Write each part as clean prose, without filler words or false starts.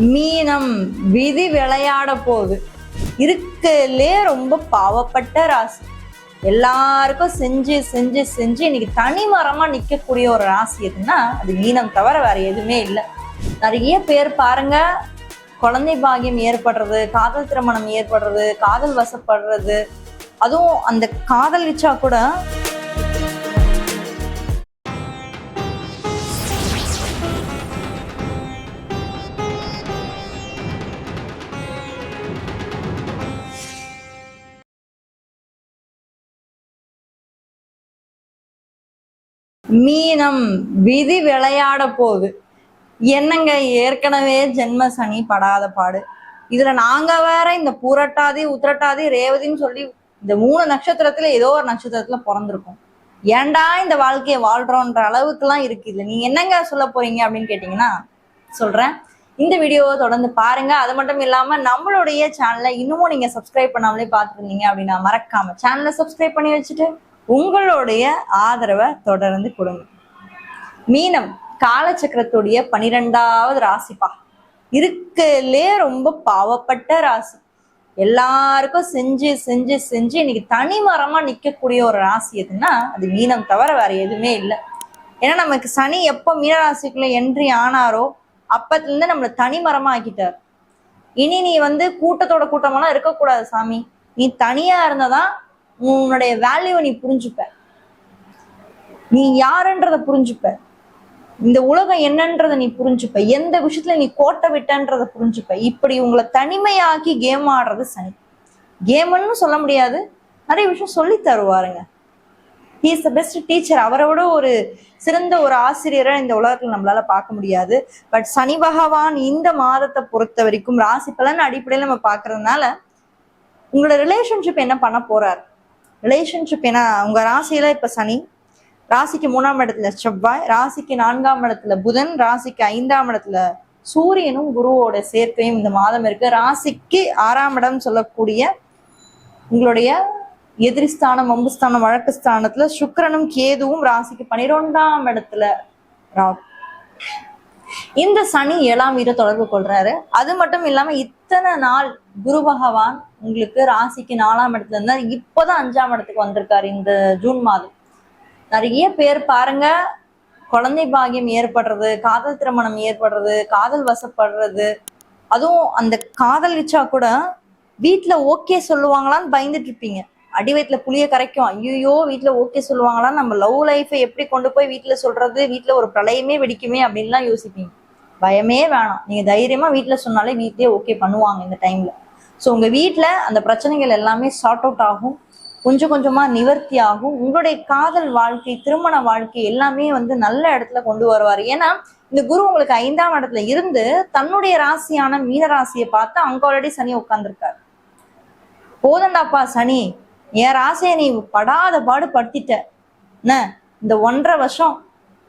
மீனம் விதி விளையாட போகுது. இருக்கலே ரொம்ப பாவப்பட்ட ராசி. எல்லாருக்கும் செஞ்சு செஞ்சு செஞ்சு இன்னைக்கு தனிமரமா நிக்கக்கூடிய ஒரு ராசி எதுன்னா அது மீனம் தவிர வேற எதுவுமே இல்லை. நிறைய பேர் பாருங்க, குழந்தை பாகியம் ஏற்படுறது, காதல் திருமணம் ஏற்படுறது, காதல் வசப்படுறது, அதுவும் அந்த காதலிச்சா கூட மீனம் விதி விளையாட போகுது. என்னங்க, ஏற்கனவே ஜென்ம சனி படாத பாடு. இதுல நாங்க வேற இந்த பூரட்டாதி உத்திரட்டாதி ரேவதின்னு சொல்லி இந்த 3 நட்சத்திரத்துல ஏதோ ஒரு நட்சத்திரத்துல பிறந்திருக்கும். ஏன்டா இந்த வாழ்க்கையை வாழ்றோன்ற அளவுக்கு எல்லாம் இருக்கு. இதுல நீங்க என்னங்க சொல்ல போறீங்க அப்படின்னு கேட்டீங்கன்னா சொல்றேன். இந்த வீடியோவை தொடர்ந்து பாருங்க. அது மட்டும் இல்லாம நம்மளுடைய சேனலை இன்னமும் நீங்க சப்ஸ்கிரைப் பண்ணாமலே பார்த்துட்டு இருந்தீங்க அப்படின்னா மறக்காம சேனலை சப்ஸ்கிரைப் பண்ணி வச்சுட்டு உங்களுடைய ஆதரவை தொடர்ந்து கொடுங்க. மீனம் காலச்சக்கரத்துடைய 12வது ராசிப்பா. இருக்கலே ரொம்ப பாவப்பட்ட ராசி. எல்லாருக்கும் செஞ்சு செஞ்சு செஞ்சு இன்னைக்கு தனிமரமா நிக்கக்கூடிய ஒரு ராசி எதுன்னா அது மீனம் தவிர வேற எதுவுமே இல்லை. ஏன்னா நமக்கு சனி எப்போ மீனராசிக்குள்ள என்ட்ரி ஆனாரோ அப்பத்துல இருந்து நம்மளை தனிமரமா ஆக்கிட்டார். இனி நீ கூட்டத்தோட கூட்டமெல்லாம் இருக்கக்கூடாது சாமி, நீ தனியா இருந்ததான் உன்னுடைய வேல்யூவை நீ புரிஞ்சுப்ப, நீ யாருன்றத புரிஞ்சுப்ப, இந்த உலகம் என்னன்றத நீ புரிஞ்சுப்ப, எந்த விஷயத்துல நீ கோட்டை விட்டன்றத புரிஞ்சுப்ப. இப்படி உங்களை தனிமையாக்கி கேம் ஆடுறது சனி. கேம்னு சொல்ல முடியாது, நிறைய விஷயம் சொல்லி தருவாருங்க. He is the best teacher. அவரோட ஒரு சிறந்த ஒரு ஆசிரியரை இந்த உலகத்துல நம்மளால பார்க்க முடியாது. பட் சனி பகவான் இந்த மாதத்தை பொறுத்த வரைக்கும் ராசி பலன் அடிப்படையில் நம்ம பாக்குறதுனால உங்களோட ரிலேஷன்ஷிப் என்ன பண்ண போறாரு, ரிலேஷன்ஷிப் என்ன, உங்க ராசியில இப்ப சனி, ராசிக்கு 3ஆம் இடத்துல செவ்வாய், ராசிக்கு 4ஆம் இடத்துல புதன், ராசிக்கு 5ஆம் இடத்துல சூரியனும் குருவோட சேர்க்கையும் இந்த மாதம் இருக்கு. ராசிக்கு 6ஆம் இடம் சொல்லக்கூடிய உங்களுடைய எதிரிஸ்தானம், வம்புஸ்தானம், வழக்கு ஸ்தானத்துல சுக்கிரனும் கேதுவும், ராசிக்கு 12ஆம் இடத்துல ராகு. இந்த சனி 7ஆம் வீட தொடர்பு கொள்றாரு. அது மட்டும் இல்லாம இத்தனை நாள் குரு பகவான் உங்களுக்கு ராசிக்கு 4ஆம் இடத்துல இருந்தா இப்பதான் 5ஆம் இடத்துக்கு வந்திருக்காரு இந்த ஜூன் மாதம். நிறைய பேர் பாருங்க, குழந்தை பாகியம் ஏற்படுறது, காதல் திருமணம் ஏற்படுறது, காதல் வசப்படுறது, அதுவும் அந்த காதலிச்சா கூட வீட்டுல ஓகே சொல்லுவாங்களான்னு பயந்துட்டு இருப்பீங்க. அடி வயிற்றுல புளிய கரைக்கும், ஐயோ வீட்டுல ஓகே சொல்லுவாங்களான்னு, நம்ம லவ் லைஃபை எப்படி கொண்டு போய் வீட்டுல சொல்றது, வீட்டுல ஒரு பிரளயமே வெடிக்குமே அப்படின்லாம் யோசிப்பீங்க. பயமே வேணாம், நீங்க தைரியமா வீட்டுல சொன்னாலே வீட்லயே ஓகே பண்ணுவாங்க இந்த டைம்ல. ஸோ உங்க வீட்டுல அந்த பிரச்சனைகள் எல்லாமே சார்ட் அவுட் ஆகும், கொஞ்சம் கொஞ்சமா நிவர்த்தி ஆகும். உங்களுடைய காதல் வாழ்க்கை, திருமண வாழ்க்கை எல்லாமே நல்ல இடத்துல கொண்டு வருவார். ஏன்னா இந்த குரு உங்களுக்கு 5ஆம் இடத்துல இருந்து தன்னுடைய ராசியான மீன ராசியை பார்த்து அங்க ஆல்ரெடி சனி உட்கார்ந்துருக்காரு. போதண்டாப்பா சனி, என் ராசியை நீ படாத பாடு படுத்திட்ட, இந்த 1.5 வருஷம்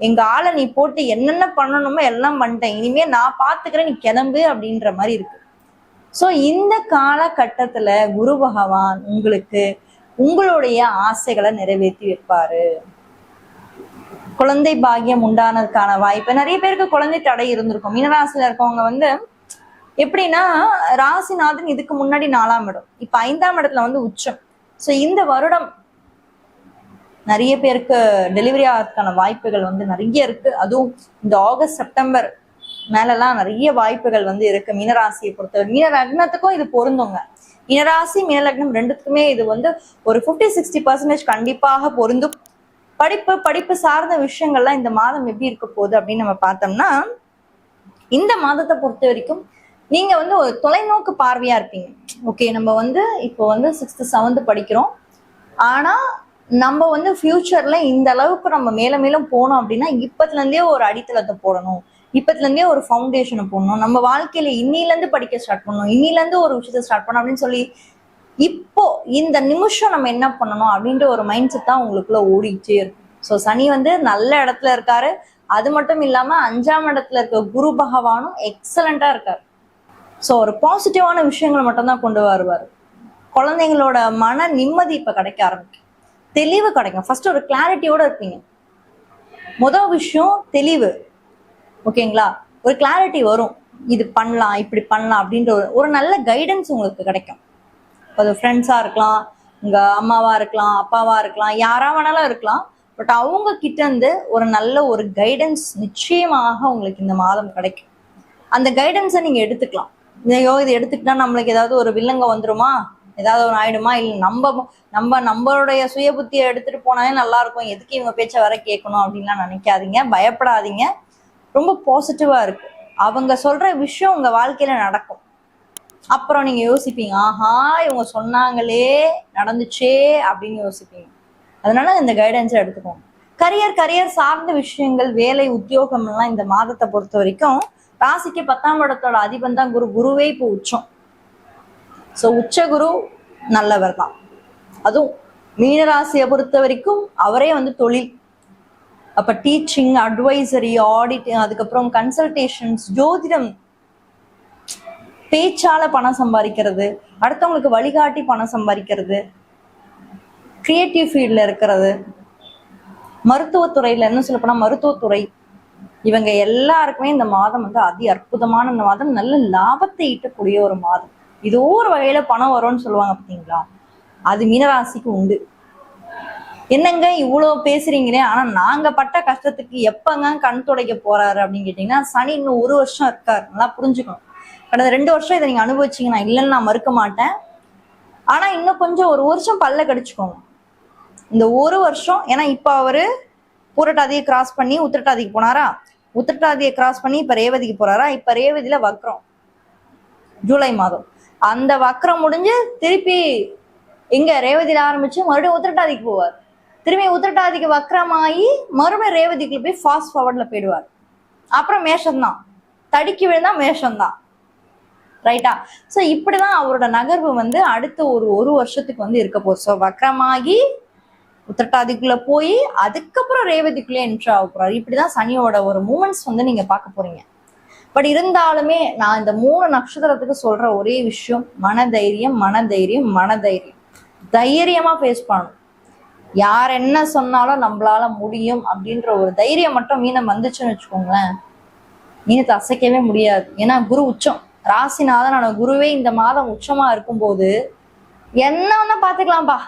எங்க ஆளை நீ போட்டு என்னென்ன பண்ணணுமோ எல்லாம் பண்ணிட்டேன், இனிமே நான் பாத்துக்கிறேன், நீ கிளம்பு அப்படின்ற மாதிரி இருக்கு. ஸோ இந்த காலகட்டத்துல குரு பகவான் உங்களுக்கு உங்களுடைய ஆசைகளை நிறைவேற்றி வைப்பாரு. குழந்தை பாகியம் உண்டானதுக்கான வாய்ப்பு. நிறைய பேருக்கு குழந்தை தடை இருந்திருக்கும். மீனராசியில இருக்கவங்க எப்படின்னா, ராசிநாதன் இதுக்கு முன்னாடி 4ஆம் இடம், இப்ப 5ஆம் இடத்துல உச்சம். ஸோ இந்த வருடம் நிறைய பேருக்கு டெலிவரி ஆகிறதுக்கான வாய்ப்புகள் நிறைய இருக்கு. அதுவும் இந்த ஆகஸ்ட் செப்டம்பர் மேலெல்லாம் நிறைய வாய்ப்புகள் இருக்கு மீனராசியை பொறுத்தவரை. மீன லக்னத்துக்கும் இது பொருந்துங்க. மீனராசி மீன லக்னம் ரெண்டுத்துக்குமே இது ஒரு 50-60% கண்டிப்பாக பொருந்தும். படிப்பு சார்ந்த விஷயங்கள்லாம் இந்த மாதம் எப்படி இருக்க போகுது அப்படின்னு நம்ம பார்த்தோம்னா, இந்த மாதத்தை பொறுத்த வரைக்கும் நீங்க ஒரு தொலைநோக்கு பார்வையா இருப்பீங்க. ஓகே, நம்ம இப்போ 6th 7th படிக்கிறோம், ஆனா நம்ம ஃபியூச்சர்ல இந்த அளவுக்கு நம்ம மேலும் போனோம் அப்படின்னா இப்பத்துல இருந்தே ஒரு அடித்தளத்தை போடணும், இப்பத்துல இருந்தே ஒரு ஃபவுண்டேஷனை போடணும், நம்ம வாழ்க்கையில இன்னில இருந்து படிக்க ஸ்டார்ட் பண்ணணும், இன்னில இருந்து ஒரு விஷயத்த ஸ்டார்ட் பண்ணணும் அப்படின்னு சொல்லி இப்போ இந்த நிமிஷம் நம்ம என்ன பண்ணணும் அப்படின்ற ஒரு மைண்ட் செட் தான் உங்களுக்குள்ள ஓடிட்டே இருக்கும். ஸோ சனி நல்ல இடத்துல இருக்காரு. அது மட்டும் இல்லாம 5ஆம் இடத்துல இருக்க குரு பகவானும் எக்ஸலண்டா இருக்காரு. ஸோ ஒரு பாசிட்டிவான விஷயங்களை மட்டும்தான் கொண்டு வருவார். குழந்தைங்களோட மன நிம்மதி இப்ப கிடைக்க ஆரம்பிக்கும், தெளிவு கிடைக்கும். ஃபர்ஸ்ட் ஒரு கிளாரிட்டியோட இருப்பீங்க. முதல் விஷயம் தெளிவு, ஓகேங்களா? ஒரு கிளாரிட்டி வரும். இது பண்ணலாம், இப்படி பண்ணலாம் அப்படின்ற ஒரு நல்ல கைடன்ஸ் உங்களுக்கு கிடைக்கும். அது ஃப்ரெண்ட்ஸா இருக்கலாம், உங்க அம்மாவா இருக்கலாம், அப்பாவா இருக்கலாம், யாரா வேணாலும் இருக்கலாம். பட் அவங்க கிட்ட இருந்து ஒரு நல்ல ஒரு கைடன்ஸ் நிச்சயமாக உங்களுக்கு இந்த மாதம் கிடைக்கும். அந்த கைடன்ஸை நீங்க எடுத்துக்கலாம். ஐயோ இது எடுத்துக்கிட்டா நம்மளுக்கு ஏதாவது ஒரு வில்லங்க வந்துருமா, ஏதாவது ஒரு ஆயிடுமா, இல்லை நம்மளுடைய சுய புத்தியை எடுத்துட்டு போனாலே நல்லா இருக்கும், எதுக்கு இவங்க பேச்ச வர கேட்கணும் அப்படின்லாம் நினைக்காதீங்க, பயப்படாதீங்க. ரொம்ப பாசிட்டிவா இருக்கு. அவங்க சொல்ற விஷயம் உங்க வாழ்க்கையில நடக்கும். அப்புறம் நீங்க யோசிப்பீங்க, ஆஹா இவங்க சொன்னாங்களே நடந்துச்சே அப்படின்னு யோசிப்பீங்க. அதனால இந்த கைடன்ஸை எடுத்துக்கோங்க. கரியர் சார்ந்த விஷயங்கள், வேலை, உத்தியோகம் எல்லாம் இந்த மாதத்தை பொறுத்த வரைக்கும் ராசிக்கு 10ஆம் இடத்தோட அதிபன் தான் குரு. குருவே இப்போ உச்சம். ஸோ உச்ச குரு நல்லவர் தான். அதுவும் மீனராசியை பொறுத்த வரைக்கும் அவரே தொழில், அப்ப டீச்சிங், அட்வைசரி, ஆடிட்டிங், அதுக்கப்புறம் கன்சல்டேஷன்ஸ், ஜோதிடம், பேச்சால பணம் சம்பாதிக்கிறது, அடுத்தவங்களுக்கு வழிகாட்டி பணம் சம்பாதிக்கிறது, கிரியேட்டிவ் ஃபீல்ட்ல இருக்கிறது, மருத்துவத்துறையில என்ன சொல்ல போனா மருத்துவத்துறை, இவங்க எல்லாருக்குமே இந்த மாதம் அதி அற்புதமான இந்த மாதம். நல்ல லாபத்தை ஈட்டக்கூடிய ஒரு மாதம். இது ஒரு வகையில பணம் வரும்னு சொல்லுவாங்க பார்த்தீங்களா, அது மீனராசிக்கு உண்டு. என்னங்க இவ்வளவு பேசுறீங்களே, ஆனா நாங்க பட்ட கஷ்டத்துக்கு எப்பங்க கண் துடைக்க போறாரு அப்படின்னு கேட்டீங்கன்னா, சனி இன்னும் 1 வருஷம் இருக்காரு. நல்லா புரிஞ்சுக்கணும். கடந்த 2 வருஷம் இதை நீங்க அனுபவிச்சீங்க, நான் இல்லைன்னு நான் மறுக்க மாட்டேன். ஆனா இன்னும் கொஞ்சம் 1 வருஷம் பல்ல கடிச்சுக்கோங்க. இந்த 1 வருஷம், ஏன்னா இப்ப அவரு பூரட்டாதியை கிராஸ் பண்ணி உத்திரட்டாதிக்கு போனாரா, உத்திரட்டாதியை கிராஸ் பண்ணி இப்ப ரேவதிக்கு போறாரா, இப்ப ரேவதியில வக்ரம், ஜூலை மாதம். அந்த வக்ரம் முடிஞ்சு திருப்பி எங்க ரேவதியில ஆரம்பிச்சு மறுபடியும் உத்திரட்டாதிக்கு போவார். திரும்பி உத்திரட்டாதிக்கு வக்ரமாயி மறுபடியும் ரேவதிக்குள்ள போய் ஃபாஸ்ட் ஃபார்வர்ட்ல போயிடுவார். அப்புறம் மேஷம்தான், தடிக்கி விழுந்தா மேஷம்தான். ரைட்டா? ஸோ இப்படிதான் அவரோட நகர்வு அடுத்த ஒரு வருஷத்துக்கு இருக்க போகுது. ஸோ வக்ரமாகி உத்திரட்டாதிக்குள்ள போய் அதுக்கப்புறம் ரேவதிக்குள்ளே என்ட்ரி ஆக போறாரு. இப்படிதான் சனியோட ஒரு மூமெண்ட்ஸ் நீங்க பார்க்க போறீங்க. பட் இருந்தாலுமே நான் இந்த 3 நட்சத்திரத்துக்கு சொல்ற ஒரே விஷயம், மனதைரியம், மனதைரியம், மனதைரியம். தைரியமா ஃபேஸ் பண்ணணும். யார் என்ன சொன்னாலும் நம்மளால முடியும் அப்படின்ற ஒரு தைரியம் மட்டும் மீனம் வந்துச்சுன்னு வச்சுக்கோங்களேன், மீனத்தை அசைக்கவே முடியாது. ஏன்னா குரு உச்சம், ராசிநாதனோட குருவே இந்த மாதம் உச்சமா இருக்கும்போது என்ன பாத்துக்கலாம்பா,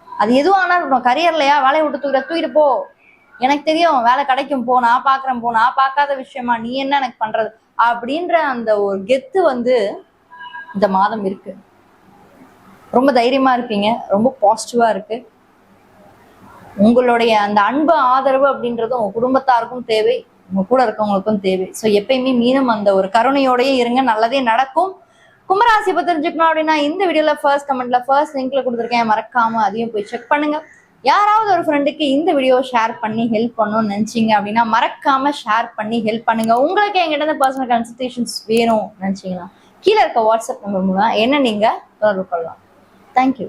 அது எதுவும் ஆனா இருக்கணும். கரியர்லையா வேலையை விட்டு தூக்கிட்டு போ, எனக்கு தெரியும் வேலை கிடைக்கும் போ, நான் பாக்குறேன் போ, நான் பார்க்காத விஷயமா நீ என்ன எனக்கு பண்றது அப்படின்ற அந்த ஒரு கெத்து இந்த மாதம் இருக்கு. ரொம்ப தைரியமா இருப்பீங்க, ரொம்ப பாசிட்டிவா இருக்கு. உங்களுடைய அந்த அன்பு, ஆதரவு அப்படின்றது உங்க குடும்பத்தாருக்கும் தேவை, உங்க கூட இருக்கவங்களுக்கும் தேவை. ஸோ எப்பயுமே மீனும் அந்த ஒரு கருணையோடய இருங்க, நல்லதே நடக்கும். கும்பராசி பத்தி தெரிஞ்சுக்கணும் அப்படின்னா இந்த வீடியோல ஃபர்ஸ்ட் கமெண்ட்ல ஃபர்ஸ்ட் லிங்க்ல கொடுத்துருக்கேன், மறக்காம அதையும் போய் செக் பண்ணுங்க. யாராவது ஒரு ஃப்ரெண்டுக்கு இந்த வீடியோ ஷேர் பண்ணி ஹெல்ப் பண்ணணும்னு நினைச்சீங்க அப்படின்னா மறக்காம ஷேர் பண்ணி ஹெல்ப் பண்ணுங்க. உங்களுக்கு எங்கிட்ட இருந்து பர்சனல் கன்சல்டேஷன்ஸ் வேணும் நினைச்சீங்கன்னா கீழே இருக்க வாட்ஸ்அப் நம்பர் மூலம் என்ன நீங்க தொடர்பு கொள்ளலாம். தேங்க்யூ.